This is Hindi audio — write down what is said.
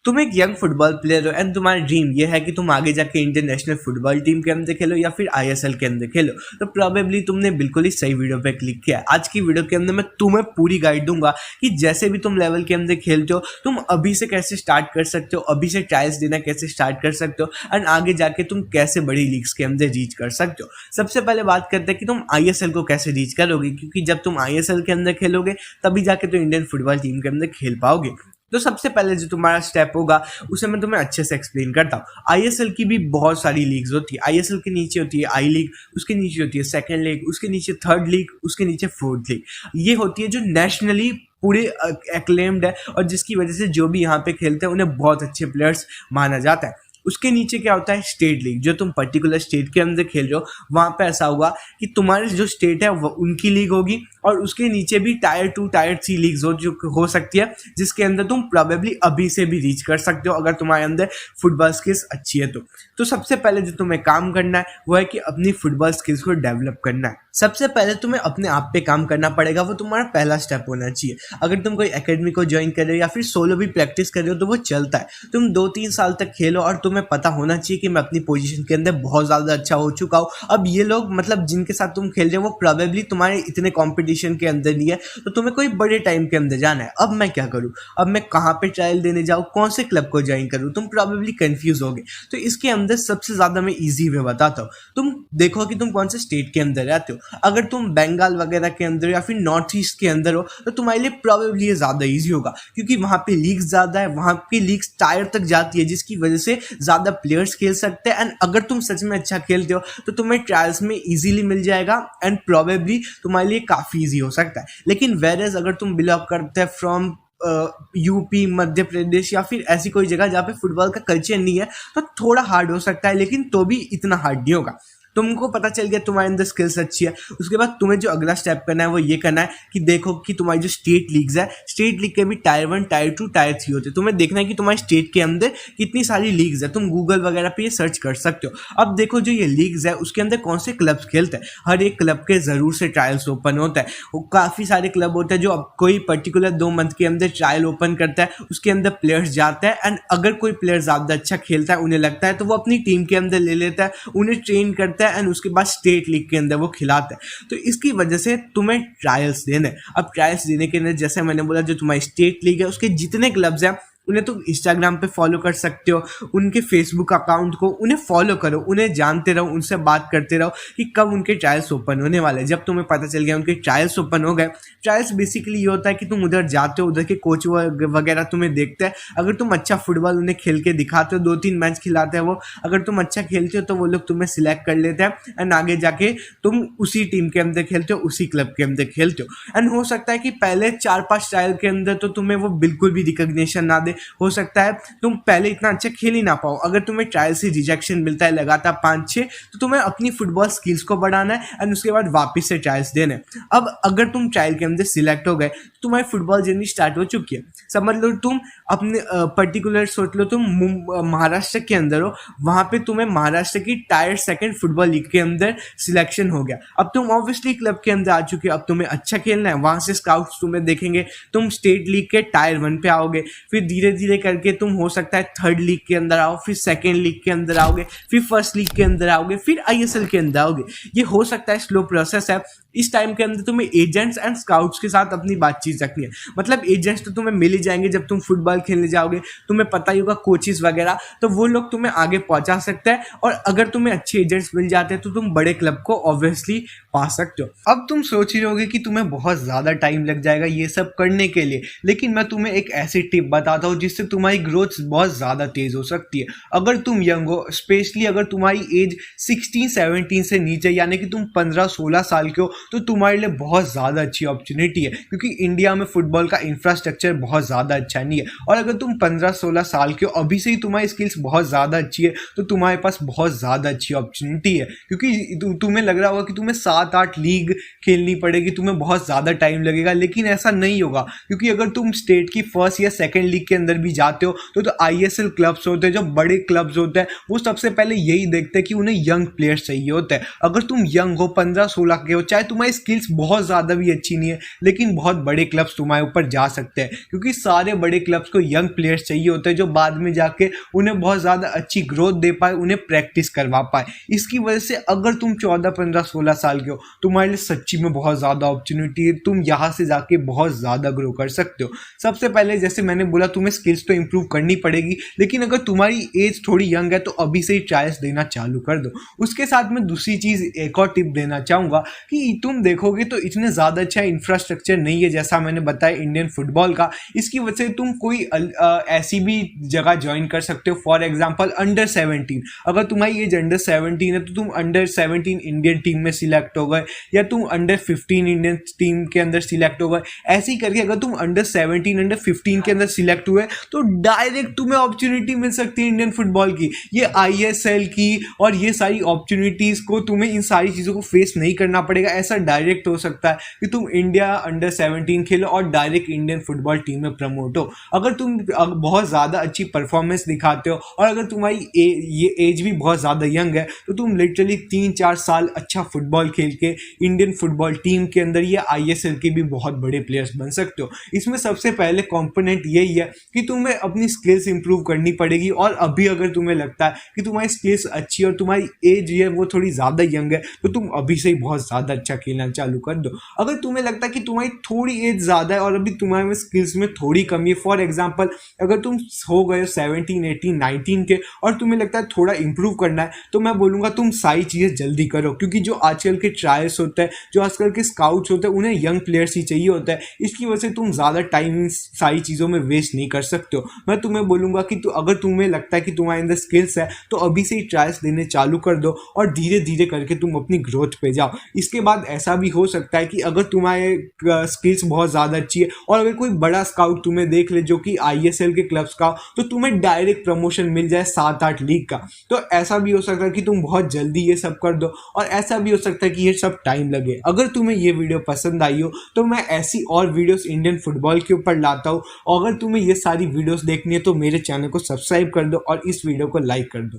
तुम एक यंग फुटबॉल प्लेयर हो एंड तुम्हारा ड्रीम ये है कि तुम आगे जाके इंडियन नेशनल फुटबॉल टीम के अंदर खेलो या फिर आईएसएल के अंदर खेलो, तो प्रोबेबली तुमने बिल्कुल ही सही वीडियो पे क्लिक किया। आज की वीडियो के अंदर मैं तुम्हें पूरी गाइड दूंगा कि जैसे भी तुम लेवल के अंदर खेलते हो तुम अभी से कैसे स्टार्ट कर सकते हो, अभी से ट्रायल्स देना कैसे स्टार्ट कर सकते हो एंड आगे जाके तुम कैसे बड़ी लीग्स के अंदर रीच कर सकते हो। सबसे पहले बात करते हैं कि तुम आईएसएल को कैसे रीच करोगे, क्योंकि जब तुम आईएसएल के अंदर खेलोगे तभी जाके तो इंडियन फुटबॉल टीम के अंदर खेल पाओगे। तो सबसे पहले जो तुम्हारा स्टेप होगा उसे मैं तुम्हें अच्छे से एक्सप्लेन करता हूँ। आईएसएल की भी बहुत सारी लीग्स होती है। आईएसएल के नीचे होती है आई लीग, उसके नीचे होती है सेकंड लीग, उसके नीचे थर्ड लीग, उसके नीचे फोर्थ लीग। ये होती है जो नेशनली पूरे एक्लेम्ड है और जिसकी वजह से जो भी यहाँ पे खेलते हैं उन्हें बहुत अच्छे प्लेयर्स माना जाता है। उसके नीचे क्या होता है स्टेट लीग, जो तुम पर्टिकुलर स्टेट के अंदर खेल रहे हो वहाँ पे ऐसा होगा कि तुम्हारे जो स्टेट है वो उनकी लीग होगी और उसके नीचे भी टायर 2 टायर 3 लीग्स हो सकती है, जिसके अंदर तुम प्रोबेबली अभी से भी रीच कर सकते हो अगर तुम्हारे अंदर फुटबॉल स्किल्स अच्छी है तो सबसे पहले जो तुम्हें काम करना है वो है कि अपनी फुटबॉल स्किल्स को डेवलप करना है। सबसे पहले तुम्हें अपने आप पे काम करना पड़ेगा, वो तुम्हारा पहला स्टेप होना चाहिए। अगर तुम कोई एकेडमी को ज्वाइन कर रहे हो या फिर सोलो भी प्रैक्टिस कर रहे हो तो वो चलता है। तुम 2-3 साल तक खेलो और तुम्हें पता होना चाहिए कि मैं अपनी पोजीशन के अंदर बहुत ज़्यादा अच्छा हो चुका हूँ। अब ये लोग मतलब जिनके साथ तुम खेल रहे हो वो प्रोबेबली तुम्हारे इतने कॉम्पिटिशन के अंदर नहीं है, तो तुम्हें कोई बड़े टाइम के अंदर जाना है। अब मैं क्या करूँ, अब मैं कहाँ पे ट्रायल देने जाऊँ, कौन से क्लब को ज्वाइन करूँ, तुम प्रोबेबली कंफ्यूज होगे। तो इसके अंदर सबसे ज़्यादा मैं ईजी वे बताता हूँ। तुम देखो कि तुम कौन से स्टेट के अंदर रहते हो। अगर तुम बंगाल वगैरह के अंदर या फिर नॉर्थ ईस्ट के अंदर हो तो तुम्हारे लिए प्रोबेबली ये ज़्यादा ईजी होगा, क्योंकि वहाँ पे लीग्स ज़्यादा है, वहाँ की लीग्स टायर तक जाती है, जिसकी वजह से ज़्यादा प्लेयर्स खेल सकते हैं। एंड अगर तुम सच में अच्छा खेलते हो तो तुम्हें ट्रायल्स में इजीली मिल जाएगा एंड प्रोबेबली तुम्हारे लिए काफ़ी ईजी हो सकता है। लेकिन वेरेज अगर तुम बिलोंग करते हैं फ्रॉम यूपी, मध्य प्रदेश या फिर ऐसी कोई जगह जहाँ पे फुटबॉल का कल्चर नहीं है तो थोड़ा हार्ड हो सकता है, लेकिन तो भी इतना हार्ड नहीं होगा। तुमको पता चल गया तुम्हारे अंदर स्किल्स अच्छी है, उसके बाद तुम्हें जो अगला स्टेप करना है वो ये करना है कि देखो कि तुम्हारी जो स्टेट लीग्स है, स्टेट लीग के भी टायर 1 टायर 2 टायर 3 होते हैं। तुम्हें देखना है कि तुम्हारे स्टेट के अंदर कितनी सारी लीग्स है। तुम गूगल वगैरह पे ये सर्च कर सकते हो। अब देखो जो ये लीग्स है उसके अंदर कौन से क्लब्स खेलते हैं। हर एक क्लब के ज़रूर से ट्रायल्स ओपन होता है। वो काफ़ी सारे क्लब होते हैं जो अब कोई पर्टिकुलर 2 मंथ के अंदर ट्रायल ओपन करता है, उसके अंदर प्लेयर्स जाते हैं एंड अगर कोई प्लेयर ज़्यादा अच्छा खेलता है उन्हें लगता है तो वो अपनी टीम के अंदर ले लेता है, उन्हें ट्रेन करता है एंड उसके बाद स्टेट लीग के अंदर वो खिलाते हैं। तो इसकी वजह से तुम्हें ट्रायल्स देने। अब ट्रायल्स देने के लिए जैसे मैंने बोला जो तुम्हारी स्टेट लीग है उसके जितने क्लब्स हैं उन्हें तुम इंस्टाग्राम पे फॉलो कर सकते हो, उनके फेसबुक अकाउंट को उन्हें फॉलो करो, उन्हें जानते रहो, उनसे बात करते रहो कि कब उनके ट्रायल्स ओपन होने वाले। जब तुम्हें पता चल गया उनके ट्रायल्स ओपन हो गए, ट्रायल्स बेसिकली ये होता है कि तुम उधर जाते हो, उधर के कोच वगैरह तुम्हें देखते हैं। अगर तुम अच्छा फुटबॉल उन्हें खेल के दिखाते हो, 2-3 मैच खिलाते हैं वो, अगर तुम अच्छा खेलते हो तो वो लोग तुम्हें सिलेक्ट कर लेते हैं एंड आगे जाके तुम उसी टीम के अंदर खेलते हो, उसी क्लब के अंदर खेलते हो। एंड हो सकता है कि पहले 4-5 ट्रायल के अंदर तो तुम्हें वो बिल्कुल भी रिकॉग्निशन ना दे, हो सकता है तुम पहले इतना अच्छा खेल ही ना पाओ। अगर तुम्हें ट्रायल से रिजेक्शन मिलता है लगातार 5-6 तो तुम्हें अपनी फुटबॉल स्किल्स को बढ़ाना है एंड उसके बाद वापस से ट्रायल्स देने। अब अगर तुम ट्रायल के अंदर सिलेक्ट हो गए तो तुम्हारी फुटबॉल जर्नी स्टार्ट हो चुकी है। समझ लो तुम अपने पर्टिकुलर सोच लो तुम महाराष्ट्र के अंदर हो, वहाँ पे तुम्हें महाराष्ट्र की टायर 2 फुटबॉल लीग के अंदर सिलेक्शन हो गया। अब तुम ऑब्वियसली क्लब के अंदर आ चुके हो, अब तुम्हें अच्छा खेलना है, वहाँ से स्काउट्स तुम्हें देखेंगे, तुम स्टेट लीग के टायर 1 पे आओगे, फिर धीरे धीरे करके तुम हो सकता है थर्ड लीग के अंदर आओ, फिर सेकेंड लीग के अंदर आओगे, फिर फर्स्ट लीग के अंदर आओगे, फिर आईएसएल के अंदर आओगे। ये हो सकता है स्लो प्रोसेस है। इस टाइम के अंदर तुम्हें एजेंट्स एंड स्काउट्स के साथ अपनी बातचीत रखनी है। मतलब एजेंट्स तो तुम्हें मिल ही जाएंगे जब तुम फुटबॉल खेलने जाओगे, तुम्हें पता ही होगा कोचेस वगैरह, तो वो लोग तुम्हें आगे पहुंचा सकते हैं और अगर तुम्हें अच्छे एजेंट्स मिल जाते हैं तो तुम बड़े क्लब को ऑब्वियसली पा सकते हो। अब तुम सोच रहे होगे कि तुम्हें बहुत ज़्यादा टाइम लग जाएगा ये सब करने के लिए, लेकिन मैं तुम्हें एक ऐसी टिप बताता हूँ जिससे तुम्हारी ग्रोथ बहुत ज़्यादा तेज़ हो सकती है। अगर तुम यंग हो, स्पेशली अगर तुम्हारी एज 16-17 से नीचे यानी कि तुम 15-16 साल के हो, तो तुम्हारे लिए बहुत ज़्यादा अच्छी अपॉर्चुनिटी है, क्योंकि इंडिया में फुटबॉल का इंफ्रास्ट्रक्चर बहुत ज़्यादा अच्छा नहीं है। और अगर तुम 15-16 साल के हो, अभी से ही तुम्हारी स्किल्स बहुत ज़्यादा अच्छी है, तो तुम्हारे पास बहुत ज़्यादा अच्छी अपॉर्चुनिटी है। क्योंकि तुम्हें लग रहा होगा कि तुम्हें 7-8 लीग खेलनी पड़ेगी, तुम्हें बहुत ज़्यादा टाइम लगेगा, लेकिन ऐसा नहीं होगा। क्योंकि अगर तुम स्टेट की फर्स्ट या सेकेंड लीग के अंदर भी जाते हो तो आईएसएल क्लब्स होते हैं, जो बड़े क्लब्स होते हैं, वो सबसे पहले यही देखते हैं कि उन्हें यंग प्लेयर्स चाहिए होते हैं। अगर तुम यंग हो, 15-16 के हो, चाहे तुम्हारी स्किल्स बहुत ज़्यादा भी अच्छी नहीं है, लेकिन बहुत बड़े क्लब्स तुम्हारे ऊपर जा सकते हैं, क्योंकि सारे बड़े क्लब्स को यंग प्लेयर्स चाहिए होते हैं जो बाद में जाके उन्हें बहुत ज़्यादा अच्छी ग्रोथ दे पाए, उन्हें प्रैक्टिस करवा पाए। इसकी वजह से अगर तुम 14, 15, 16 साल के हो, तुम्हारे लिए सच्ची में बहुत ज़्यादा अपॉर्चुनिटी है, तुम यहाँ से जाके बहुत ज़्यादा ग्रो कर सकते हो। सबसे पहले जैसे मैंने बोला, तुम्हें स्किल्स तो इंप्रूव करनी पड़ेगी, लेकिन अगर तुम्हारी एज थोड़ी यंग है तो अभी से ही ट्रायल्स देना चालू कर दो। उसके साथ में दूसरी चीज़ एक और टिप देना चाहूँगा कि तुम देखोगे तो इतने ज़्यादा अच्छा इंफ्रास्ट्रक्चर नहीं है जैसा मैंने बताया इंडियन फुटबॉल का। इसकी वजह से तुम कोई ऐसी भी जगह ज्वाइन कर सकते हो, फॉर एग्जांपल अंडर 17। अगर तुम्हारी एज अंडर 17 है तो तुम अंडर 17 इंडियन टीम में सिलेक्ट हो गए, या तुम अंडर 15 इंडियन टीम के अंदर सिलेक्ट हो गए। ऐसे ही करके अगर तुम अंडर 17, अंडर 15 के अंदर सिलेक्ट हुए तो डायरेक्ट तुम्हें अपॉर्चुनिटी मिल सकती है इंडियन फुटबॉल की, ये ISL की, और ये सारी अपॉर्चुनिटीज़ को तुम्हें इन सारी चीज़ों को फेस नहीं करना पड़ेगा। ऐसा डायरेक्ट हो सकता है कि तुम इंडिया अंडर 17 खेलो और डायरेक्ट इंडियन फुटबॉल टीम में प्रमोट हो। अगर तुम बहुत ज़्यादा अच्छी परफॉर्मेंस दिखाते हो और अगर तुम्हारी ये एज भी बहुत ज़्यादा यंग है तो तुम लिटरली 3-4 साल अच्छा फुटबॉल खेल के इंडियन फुटबॉल टीम के अंदर या ISL के भी बहुत बड़े प्लेयर्स बन सकते हो। इसमें सबसे पहले कंपोनेंट यही है कि तुम्हें अपनी स्किल्स इंप्रूव करनी पड़ेगी, और अभी अगर तुम्हें लगता है कि तुम्हारी स्किल्स अच्छी और तुम्हारी एज है वो थोड़ी ज़्यादा यंग है तो तुम अभी से ही बहुत ज़्यादा अच्छा खेलना चालू कर दो। अगर तुम्हें लगता है कि तुम्हारी थोड़ी एज ज़्यादा है और अभी तुम्हारे में स्किल्स में थोड़ी कमी है, फॉर एग्जांपल अगर तुम हो गए 17, 18, 19 के और तुम्हें लगता है थोड़ा इंप्रूव करना है, तो मैं बोलूँगा तुम सारी चीज़ें जल्दी करो, क्योंकि जो आजकल के ट्रायल्स होते हैं, जो आजकल के स्काउट्स होते हैं, उन्हें यंग प्लेयर्स ही चाहिए होता है। इसकी वजह से तुम ज़्यादा टाइम इन सारी चीज़ों में वेस्ट नहीं कर सकते हो। मैं तुम्हें बोलूँगा कि अगर तुम्हें लगता है कि तुम्हारे अंदर स्किल्स है तो अभी से ही ट्रायल्स देने चालू कर दो और धीरे धीरे करके तुम अपनी ग्रोथ पे जाओ। इसके बाद ऐसा भी हो सकता है कि अगर तुम्हारे स्किल्स बहुत ज़्यादा अच्छी है और अगर कोई बड़ा स्काउट तुम्हें देख ले जो कि ISL के क्लब्स का, तो तुम्हें डायरेक्ट प्रमोशन मिल जाए 7-8 लीग का। तो ऐसा भी हो सकता है कि तुम बहुत जल्दी ये सब कर दो, और ऐसा भी हो सकता है कि ये सब टाइम लगे। अगर तुम्हें ये वीडियो पसंद आई हो तो मैं ऐसी और वीडियोस इंडियन फुटबॉल के ऊपर लाता हूँ, और अगर तुम्हें ये सारी वीडियोस देखनी है तो मेरे चैनल को सब्सक्राइब कर दो और इस वीडियो को लाइक कर दो।